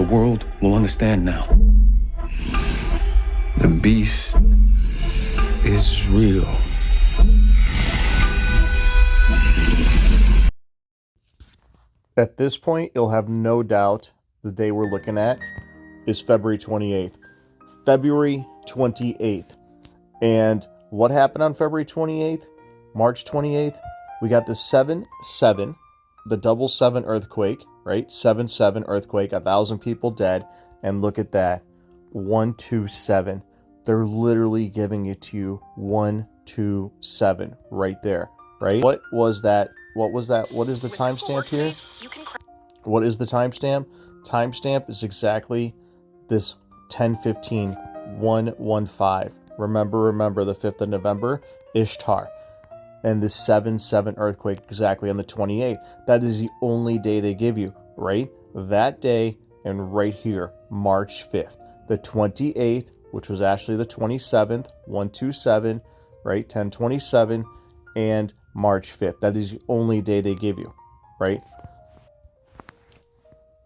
world will understand now. The beast is real. At this point, you'll have no doubt the day we're looking at is February 28th. February 28th. And what happened on February 28th? March 28th? We got the 7/7, the double 7 earthquake, right? 7/7 earthquake, 1,000 people dead. And look at that, 127. They're literally giving it to you, 127, right there, right? What was that? What was that? What is the timestamp here? What is the timestamp? Timestamp is exactly this 10:15, 115. Remember the 5th of November, Ishtar. And the 7/7 earthquake exactly on the 28th. That is the only day they give you, right? That day and right here, March 5th. The 28th, which was actually the 27th, 127, right? 1027, and March 5th. That is the only day they give you, right?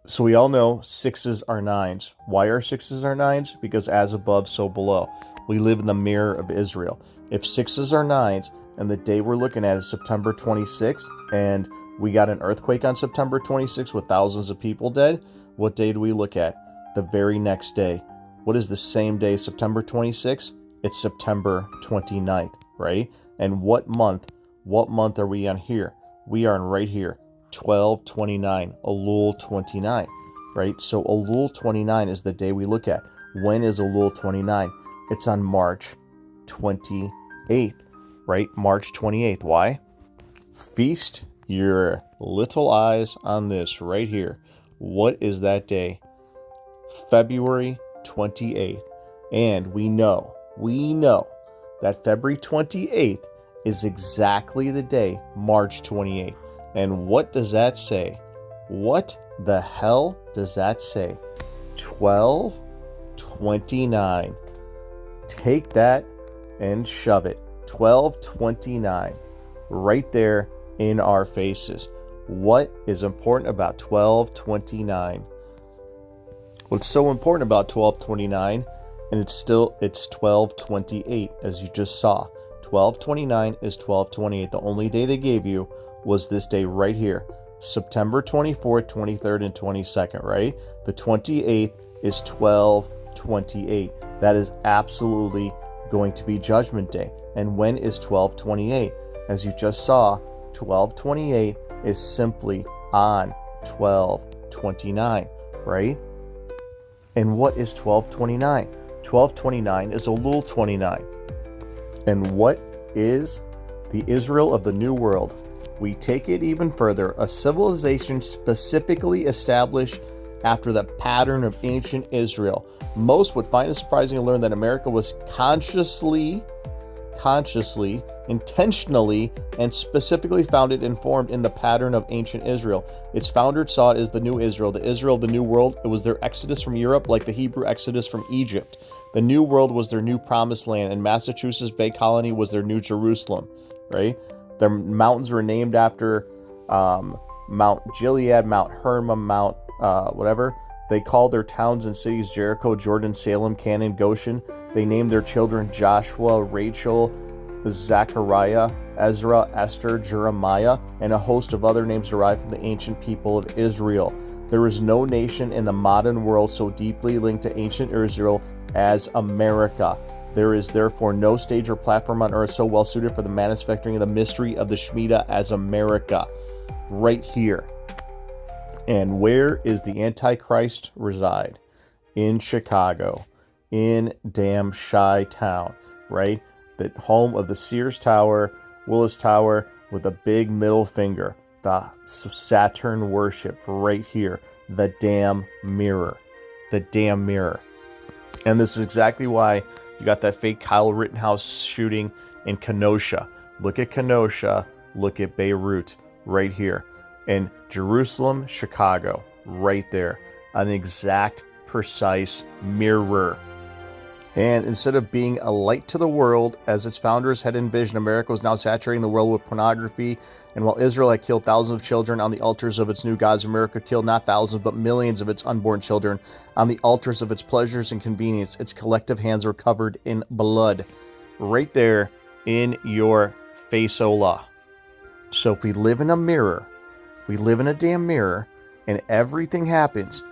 So we all know 6s are 9s. Why are 6s are 9s? Because as above, so below. We live in the mirror of Israel. If 6s are 9s, and the day we're looking at is September 26th, and we got an earthquake on September 26th with thousands of people dead, what day do we look at? The very next day. What is the same day, September 26th? It's September 29th, right? And what month are we on here? We are on right here, 12/29, Elul 29, right? So Elul 29 is the day we look at. When is Elul 29? It's on March 28th, right? March 28th. Why? Feast your little eyes on this right here. What is that day? February 28th. And we know that February 28th is exactly the day, March 28th. And what does that say? What the hell does that say? 12/29. Take that and shove it. 12/29. Right there in our faces. What is important about 12/29? What's so important about 12/29, and it's 12/28, as you just saw. 12/29 is 12/28. The only day they gave you was this day right here, September 24th, 23rd, and 22nd, right? The 28th is 12/28. That is absolutely going to be Judgment Day. And when is 12/28? As you just saw, 12/28 is simply on 12/29, right? And what is 12/29? 12/29 is Elul 29. And what is the Israel of the New World? We take it even further, a civilization specifically established after the pattern of ancient Israel. Most would find it surprising to learn that America was consciously, intentionally, and specifically founded and formed in the pattern of ancient Israel. Its founders saw it as the new Israel, the Israel of the New World. It was their exodus from Europe, like the Hebrew exodus from Egypt. The New World was their new promised land, and Massachusetts Bay Colony was their new Jerusalem, right? Their mountains were named after Mount Gilead, Mount Hermon, Mount whatever. They called their towns and cities Jericho, Jordan, Salem, Canaan, Goshen. They named their children Joshua, Rachel, Zechariah, Ezra, Esther, Jeremiah, and a host of other names derived from the ancient people of Israel. There is no nation in the modern world so deeply linked to ancient Israel as America. There is therefore no stage or platform on earth so well suited for the manifesting of the mystery of the Shemitah as America. Right here. And where is the Antichrist reside? In Chicago. In damn Chi-Town, right? The home of the Sears Tower, Willis Tower, with a big middle finger. The Saturn worship right here. The damn mirror. The damn mirror. And this is exactly why you got that fake Kyle Rittenhouse shooting in Kenosha. Look at Kenosha. Look at Beirut right here. And Jerusalem, Chicago, right there. An exact, precise mirror. And instead of being a light to the world, as its founders had envisioned, America was now saturating the world with pornography. And while Israel had killed thousands of children on the altars of its new gods, America killed not thousands, but millions of its unborn children on the altars of its pleasures and convenience. Its collective hands were covered in blood. Right there in your face, Ola. So if we live in a mirror, we live in a damn mirror, and everything happens.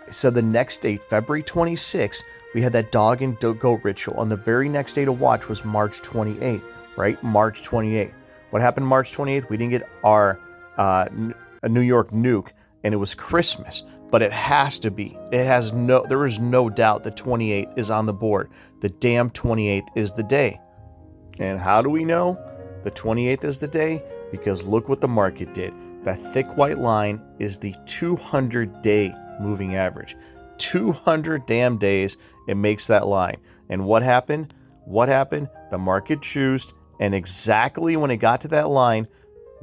So the next date, February 26th, we had that dog and goat ritual. And the very next day to watch was March 28th, right? March 28th. What happened March 28th? We didn't get our New York nuke, and it was Christmas. But it has to be. There is no doubt the 28th is on the board. The damn 28th is the day. And how do we know the 28th is the day? Because look what the market did. That thick white line is the 200-day moving average. 200 damn days it makes that line. And what happened? The market choosed, and exactly when it got to that line,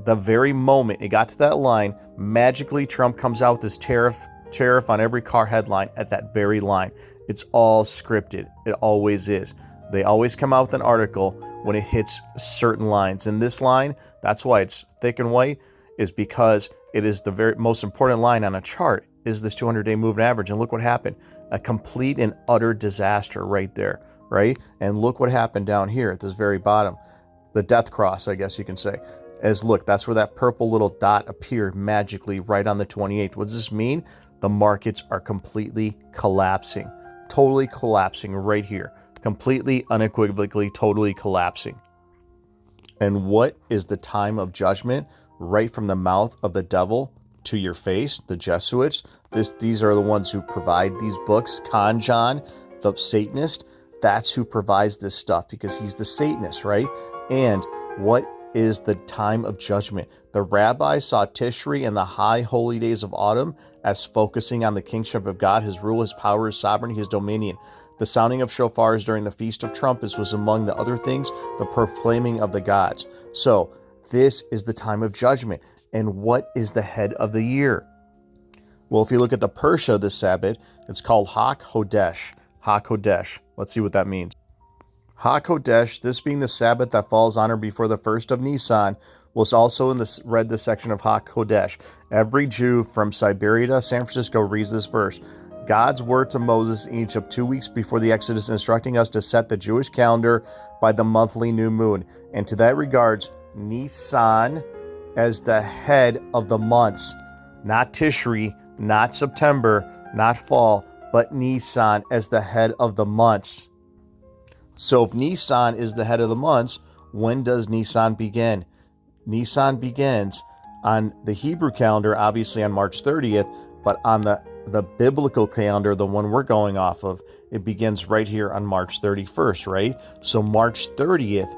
the very moment it got to that line, magically Trump comes out with this tariff on every car headline at that very line. It's all scripted. It always is. They always come out with an article when it hits certain lines. And this line, that's why it's thick and white, is because it is the very most important line on a chart, is this 200-day moving average. And look what happened. A complete and utter disaster right there, right? And look what happened down here at this very bottom. The death cross, I guess you can say. Look, that's where that purple little dot appeared magically right on the 28th. What does this mean? The markets are completely collapsing. Totally collapsing right here. Completely, unequivocally, totally collapsing. And what is the time of judgment? Right from the mouth of the devil to your face, the Jesuits. These are the ones who provide these books. Con John, the Satanist, that's who provides this stuff because he's the Satanist, right? And what is the time of judgment? The rabbis saw Tishri and the high holy days of autumn as focusing on the kingship of God, his rule, his power, his sovereignty, his dominion. The sounding of shofars during the Feast of Trumpets was, among the other things, the proclaiming of the gods. So this is the time of judgment. And what is the head of the year? Well, if you look at the Persia this Sabbath, it's called HaKodesh. HaKodesh. Let's see what that means. HaKodesh, this being the Sabbath that falls on or before the first of Nisan, was also read this section of HaKodesh. Every Jew from Siberia to San Francisco reads this verse. God's word to Moses in Egypt 2 weeks before the Exodus, instructing us to set the Jewish calendar by the monthly new moon. And to that regards, Nisan as the head of the months, not Tishri, not September, not fall, but Nisan as the head of the months. So if Nisan is the head of the months, when does Nisan begin? Nisan begins on the Hebrew calendar, obviously on March 30th, but on the biblical calendar, the one we're going off of, it begins right here on March 31st, right? So March 30th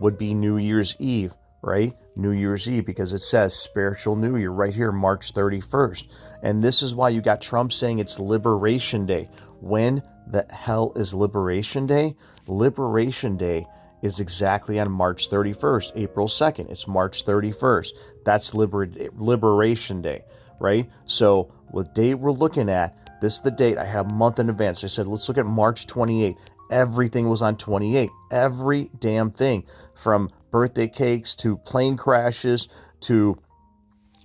would be New Year's Eve, right? New Year's Eve, because it says spiritual New Year right here, March 31st. And this is why you got Trump saying it's Liberation Day. When the hell is Liberation Day? Liberation Day is exactly on March 31st, April 2nd. It's March 31st. That's Liberation Day, right? So what date we're looking at, this is the date. I had a month in advance. I said, let's look at March 28th. Everything was on 28. Every damn thing, from birthday cakes to plane crashes to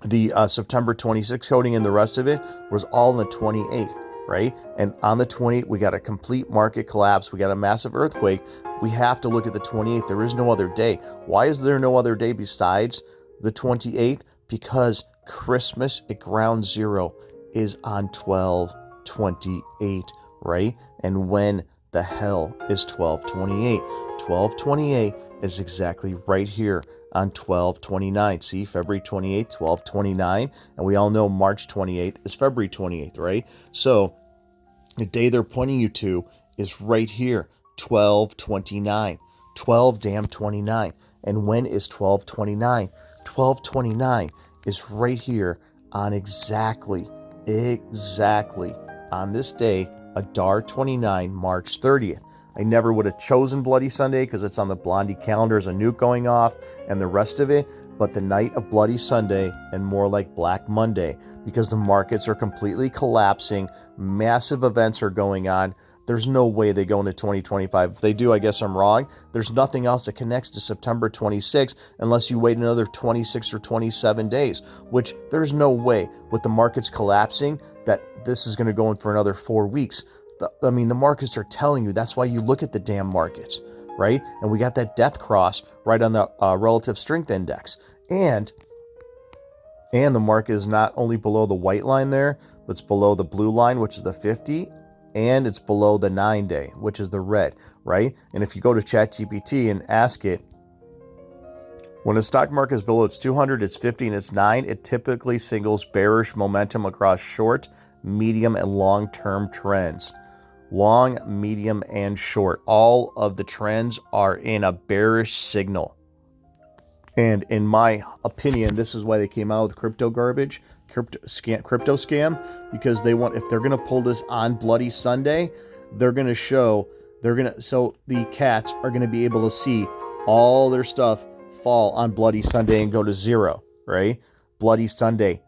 the September 26th coding, and the rest of it was all on the 28th, right? And on the 28th, we got a complete market collapse. We got a massive earthquake. We have to look at the 28th. There is no other day. Why is there no other day besides the 28th? Because Christmas at ground zero is on 12/28, right? And when the hell is 12/28? 12/28 is exactly right here on 12/29. See, February 28th, 12/29. And we all know March 28th is February 28th, right? So the day they're pointing you to is right here, 12/29. 12/29. And when is 12/29? 12/29 is right here on exactly on this day, Adar 29, March 30th. I never would have chosen Bloody Sunday because it's on the Blondie calendar as a nuke going off and the rest of it, but the night of Bloody Sunday and more like Black Monday, because the markets are completely collapsing. Massive events are going on. There's no way they go into 2025. If they do, I guess I'm wrong. There's nothing else that connects to September 26 unless you wait another 26 or 27 days, which there's no way with the markets collapsing that this is going to go in for another 4 weeks. The markets are telling you. That's why you look at the damn markets, right? And we got that death cross right on the relative strength index. And the market is not only below the white line there, but it's below the blue line, which is the 50, and it's below the 9-day, which is the red, right? And if you go to ChatGPT and ask it, when a stock market is below its 200, its 50, and its 9, it typically signals bearish momentum across short, medium, and long-term trends. Long, medium, and short. All of the trends are in a bearish signal. And in my opinion, this is why they came out with crypto garbage, crypto scam, because they want, if they're going to pull this on Bloody Sunday, so the cats are going to be able to see all their stuff fall on Bloody Sunday and go to zero, right? Bloody Sunday.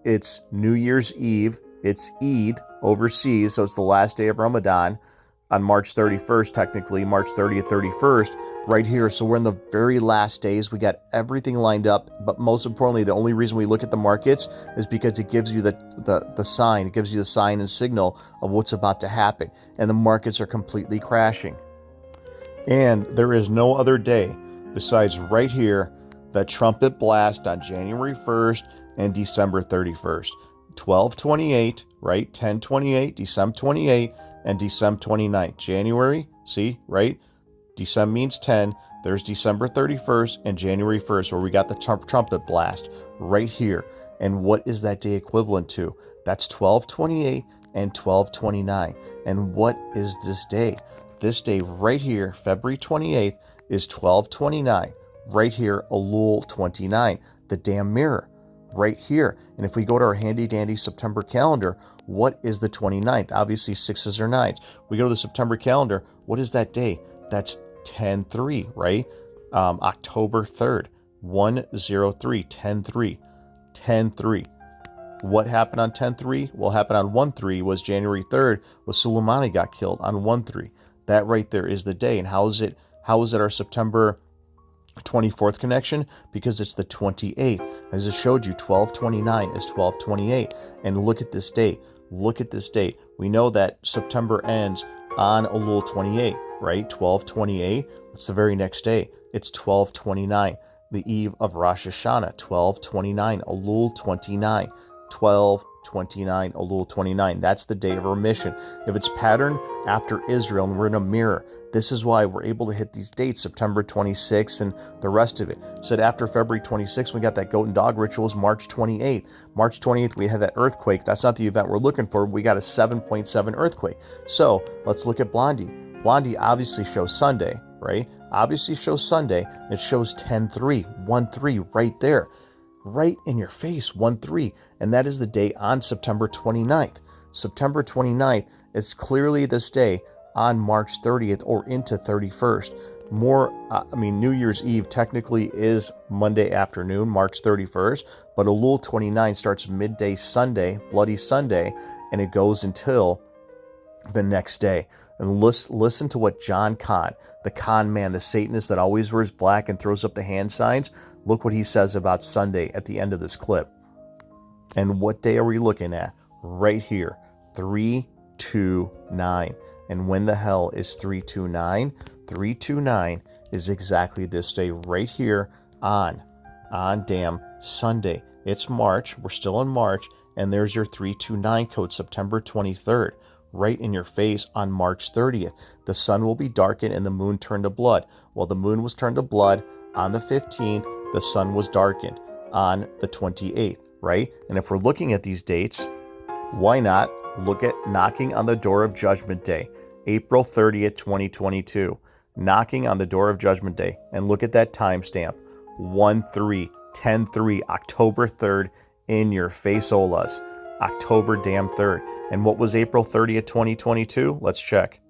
It's New Year's Eve. It's Eid overseas, so it's the last day of Ramadan on March 31st, technically, March 30th, 31st, right here. So we're in the very last days. We got everything lined up, but most importantly, the only reason we look at the markets is because it gives you the sign. It gives you the sign and signal of what's about to happen, and the markets are completely crashing. And there is no other day besides right here, the trumpet blast on January 1st and December 31st. 12/28, right? 10/28, December 28, and December 29. January, see, right? December means 10. There's December 31st and January 1st, where we got the trumpet blast right here. And what is that day equivalent to? That's 12/28 and 12/29. And what is this day? This day right here, February 28th, is 12/29. Right here, Elul 29, the damn mirror. Right here. And if we go to our handy dandy September calendar, what is the 29th? Obviously 6s or 9s. We go to the September calendar. What is that day? That's 10/3, right? October 3rd, 103, 10/3, 10/3. What happened on 10/3? What happened on 1/3 was January 3rd, was Soleimani got killed on 1/3. That right there is the day. And how is it our September 24th connection? Because it's the 28th. As I showed you, 12/29 is 12/28. And look at this date. Look at this date. We know that September ends on Elul 28, right? 12/28. What's the very next day? It's 12/29, the eve of Rosh Hashanah. 12/29, Elul 29. 12/29, Elul 29. That's the day of remission. If it's patterned after Israel and we're in a mirror, this is why we're able to hit these dates, September 26 and the rest of it. Said after February 26, we got that goat and dog rituals, March 28th. March 28th, we had that earthquake. That's not the event we're looking for. We got a 7.7 earthquake. So let's look at Blondie. Blondie obviously shows Sunday, right? Obviously shows Sunday. It shows 10/3, 1/3 right there. Right in your face, 1/3, and that is the day on September 29th. September 29th is clearly this day on March 30th or into 31st. New Year's Eve technically is Monday afternoon, March 31st, but Elul 29 starts midday Sunday, Bloody Sunday, and it goes until the next day. And listen to what John Kahn, the con man, the Satanist that always wears black and throws up the hand signs, look what he says about Sunday at the end of this clip. And what day are we looking at? Right here, 329. And when the hell is 329? 329 is exactly this day right here on damn Sunday. It's March. We're still in March. And there's your 329 code, September 23rd. Right in your face on March 30th. The sun will be darkened and the moon turned to blood. Well, the moon was turned to blood on the 15th. The sun was darkened on the 28th, right? And if we're looking at these dates, why not look at knocking on the door of Judgment Day, April 30th, 2022. Knocking on the door of Judgment Day. And look at that timestamp, 1/3, 10/3, October 3rd, in your face, Olas. October damn 3rd. And what was April 30th, 2022? Let's check.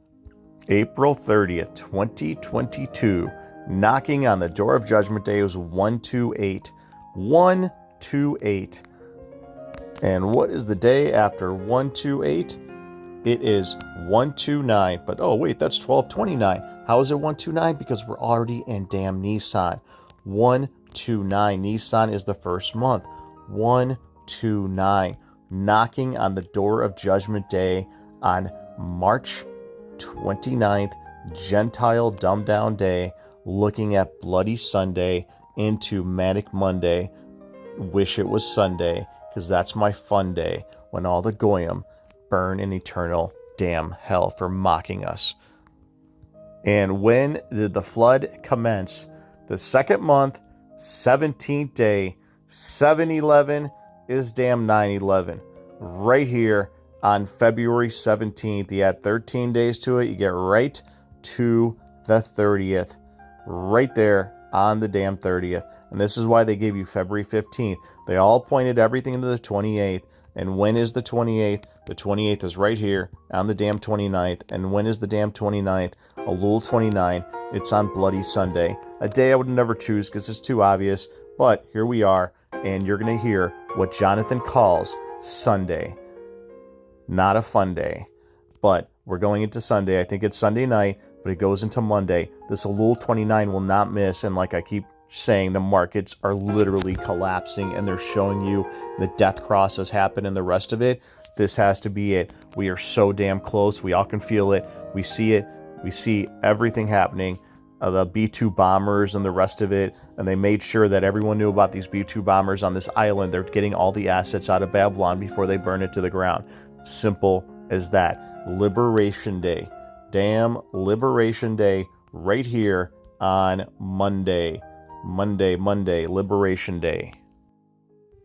April 30th, 2022. Knocking on the door of Judgment Day was 128. 128. And what is the day after 128? It is 129, but oh wait, that's 1229. How is it 129? Because we're already in damn Nissan. 129. Nissan is the first month. 129. Knocking on the door of Judgment Day on March 29th, Gentile Dumbed Down Day, looking at Bloody Sunday into Manic Monday. Wish it was Sunday, because that's my fun day, when all the Goyim burn in eternal damn hell for mocking us. And when did the flood commence? The second month, 17th day, 7/11 is damn 9/11. Right here on February 17th. You add 13 days to it, you get right to the 30th. Right there on the damn 30th. And this is why they gave you February 15th. They all pointed everything into the 28th. And when is the 28th? The 28th is right here on the damn 29th. And when is the damn 29th? Elul 29. It's on Bloody Sunday. A day I would never choose because it's too obvious. But here we are. And you're going to hear what Jonathan calls Sunday. Not a fun day. But we're going into Sunday. I think it's Sunday night, but it goes into Monday. This Elul 29 will not miss. And like I keep saying, the markets are literally collapsing and they're showing you the death cross has happened and the rest of it. This has to be it. We are so damn close. We all can feel it. We see it. We see everything happening. The B-2 bombers and the rest of it. And they made sure that everyone knew about these B-2 bombers on this island. They're getting all the assets out of Babylon before they burn it to the ground. Simple as that. Liberation Day. Damn Liberation Day right here on Monday. Monday, Liberation Day.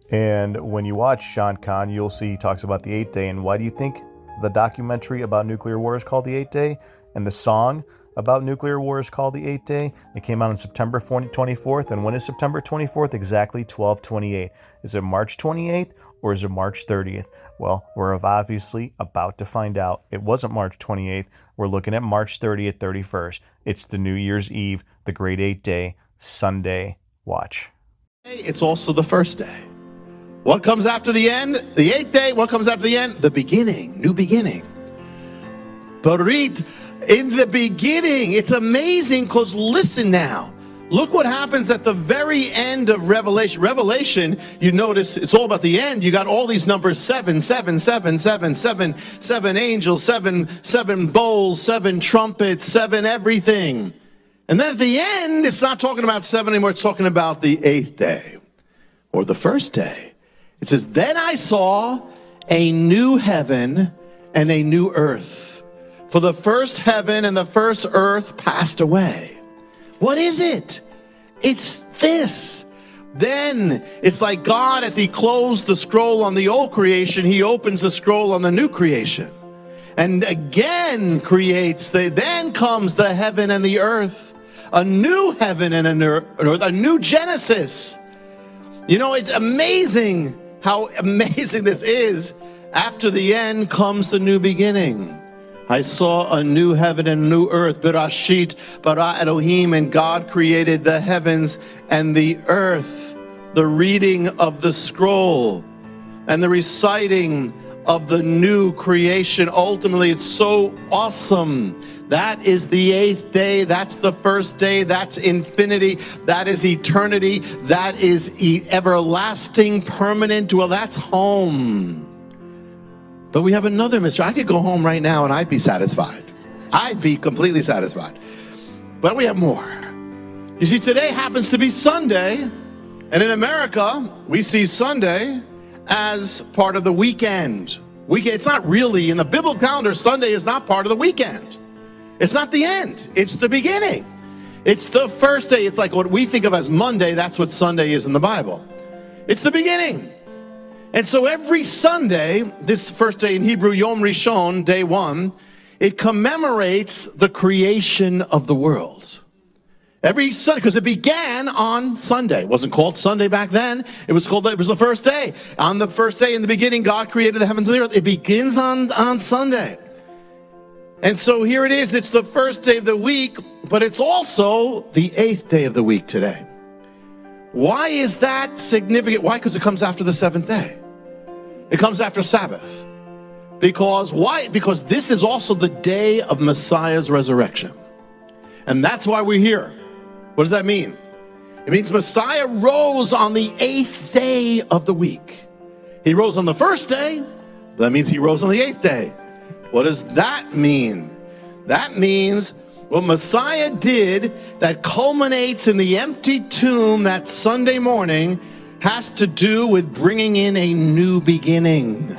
And when you watch Sean Khan, you'll see he talks about the 8th day. And why do you think the documentary about nuclear war is called the 8th day? And the song about nuclear war is called the 8th day? It came out on September 24th. And when is September 24th? Exactly 12/28. Is it March 28th or is it March 30th? Well, we're obviously about to find out. It wasn't March 28th. We're looking at March 30th, 31st. It's the New Year's Eve, the great 8th day. Sunday. Watch. It's also the first day. What comes after the end? The 8th day. What comes after the end? The beginning. New beginning. But read in the beginning. It's amazing because listen now. Look what happens at the very end of Revelation. Revelation, you notice it's all about the end. You got all these numbers, 7, 7, 7, 7, 7, 7 angels, 7 bowls, 7 trumpets, 7 everything. And then at the end, it's not talking about 7 anymore. It's talking about the 8th day or the first day. It says, then I saw a new heaven and a new earth. For the first heaven and the first earth passed away. What is it? It's this. Then it's like God, as he closed the scroll on the old creation, he opens the scroll on the new creation. And again then comes the heaven and the earth. A new heaven and a new Genesis. You know, it's amazing how amazing this is. After the end comes the new beginning. I saw a new heaven and a new earth. Berashit bara Elohim, and God created the heavens and the earth. The reading of the scroll and the reciting of the new creation. Ultimately, it's so awesome. That is the 8th day. That's the first day. That's infinity. That is eternity. That is everlasting, permanent. Well, that's home. But we have another mystery. I could go home right now and I'd be satisfied. I'd be completely satisfied. But we have more. You see, today happens to be Sunday. And in America, we see Sunday as part of the weekend. It's not really, in the biblical calendar, Sunday is not part of the weekend. It's not the end. It's the beginning. It's the first day. It's like what we think of as Monday. That's what Sunday is in the Bible. It's the beginning. And so every Sunday, this first day in Hebrew, Yom Rishon, day 1, it commemorates the creation of the world. Every Sunday, because it began on Sunday. It wasn't called Sunday back then. It was the first day. On the first day in the beginning, God created the heavens and the earth. It begins on Sunday. And so here it is. It's the first day of the week, but it's also the 8th day of the week today. Why is that significant? Why? Because it comes after the 7th day. It comes after Sabbath. Because why? Because this is also the day of Messiah's resurrection. And that's why we're here. What does that mean? It means Messiah rose on the 8th day of the week. He rose on the first day. That means he rose on the 8th day. What does that mean? That means what Messiah did that culminates in the empty tomb that Sunday morning has to do with bringing in a new beginning.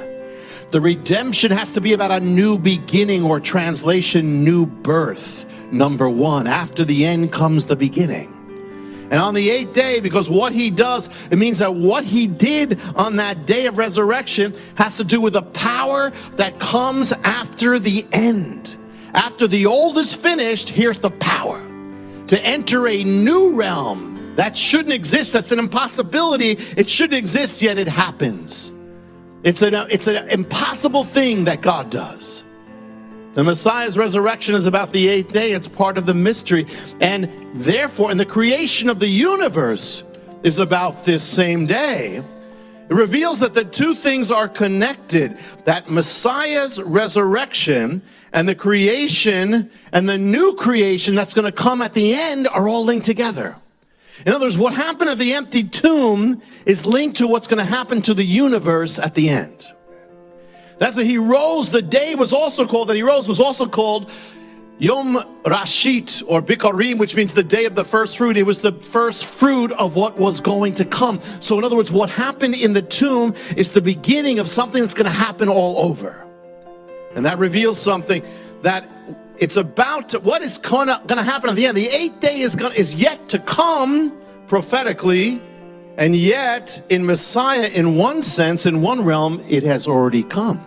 The redemption has to be about a new beginning, or translation, new birth. Number one, after the end comes the beginning. And on the 8th day, because what he does, it means that what he did on that day of resurrection has to do with the power that comes after the end. After the old is finished, here's the power to enter a new realm that shouldn't exist. That's an impossibility. It shouldn't exist, yet it happens. It's an impossible thing that God does. The Messiah's resurrection is about the 8th day. It's part of the mystery. And therefore, in the creation of the universe is about this same day. It reveals that the two things are connected, that Messiah's resurrection and the creation and the new creation that's going to come at the end are all linked together. In other words, what happened at the empty tomb is linked to what's going to happen to the universe at the end. That's why he rose. The day was also called, that he rose was also called Yom Rashit, or Bikarim, which means the day of the first fruit. It was the first fruit of what was going to come. So in other words, what happened in the tomb is the beginning of something that's going to happen all over. And that reveals something, that it's about what is going to happen at the end. The 8th day is yet to come prophetically, and yet in Messiah, in one sense, in one realm, it has already come.